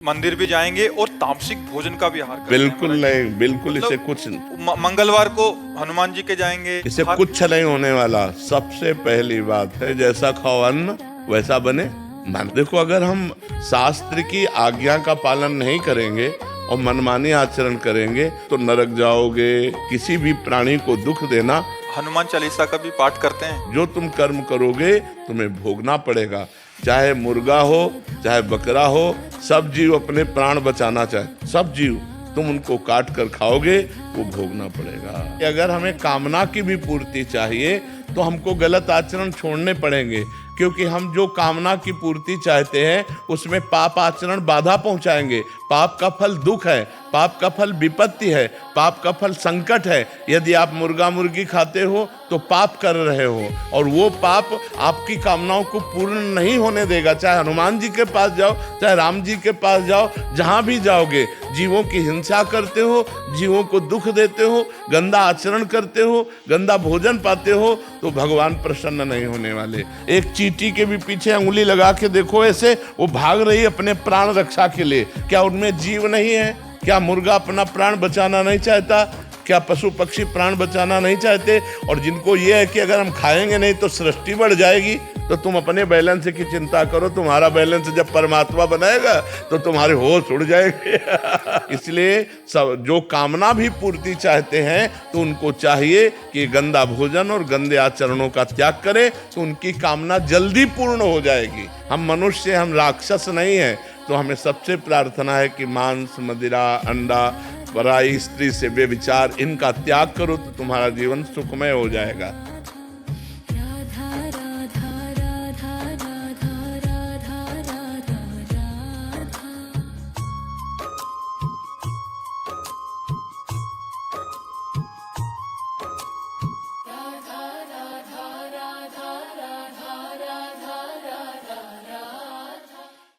मंदिर भी जाएंगे और तामसिक भोजन का भी आहार करेंगे। बिल्कुल नहीं, बिल्कुल इसे मतलब कुछ मंगलवार को हनुमान जी के जाएंगे, इसे कुछ नहीं होने वाला। सबसे पहली बात है, जैसा खाओ अन्न वैसा बने मन। देखो, अगर हम शास्त्र की आज्ञा का पालन नहीं करेंगे और मनमानी आचरण करेंगे तो नरक जाओगे। किसी भी प्राणी को दुख देना, हनुमान चालीसा का भी पाठ करते हैं। जो तुम कर्म करोगे तुम्हें भोगना पड़ेगा। चाहे मुर्गा हो, चाहे बकरा हो, सब जीव अपने प्राण बचाना चाहे, सब जीव तुम उनको काट कर खाओगे, वो भोगना पड़ेगा। अगर हमें कामना की भी पूर्ति चाहिए तो हमको गलत आचरण छोड़ने पड़ेंगे, क्योंकि हम जो कामना की पूर्ति चाहते हैं उसमें पाप आचरण बाधा पहुंचाएंगे। पाप का फल दुख है, पाप का फल विपत्ति है, पाप का फल संकट है। यदि आप मुर्गा मुर्गी खाते हो तो पाप कर रहे हो, और वो पाप आपकी कामनाओं को पूर्ण नहीं होने देगा। चाहे हनुमान जी के पास जाओ, चाहे राम जी के पास जाओ, जहां भी जाओगे जीवों की हिंसा करते हो, जीवों को दुख देते हो, गंदा आचरण करते हो, गंदा भोजन पाते हो, तो भगवान प्रसन्न नहीं होने वाले। एक चींटी के भी पीछे उंगली लगा के देखो, ऐसे वो भाग रही अपने प्राण रक्षा के लिए। क्या उनमें जीव नहीं है? क्या मुर्गा अपना प्राण बचाना नहीं चाहता? क्या पशु पक्षी प्राण बचाना नहीं चाहते? और जिनको ये है कि अगर हम खाएंगे नहीं तो सृष्टि बढ़ जाएगी, तो तुम अपने बैलेंस की चिंता करो। तुम्हारा बैलेंस जब परमात्मा बनाएगा तो तुम्हारे होश उड़ जाएंगे। इसलिए सब जो कामना भी पूर्ति चाहते हैं तो उनको चाहिए कि गंदा भोजन और गंदे आचरणों का त्याग करें, तो उनकी कामना जल्दी पूर्ण हो जाएगी। हम मनुष्य, हम राक्षस नहीं हैं। तो हमें सबसे प्रार्थना है कि मांस, मदिरा, अंडा, पराई स्त्री से व्यभिचार, इनका त्याग करो तो तुम्हारा जीवन सुखमय हो जाएगा।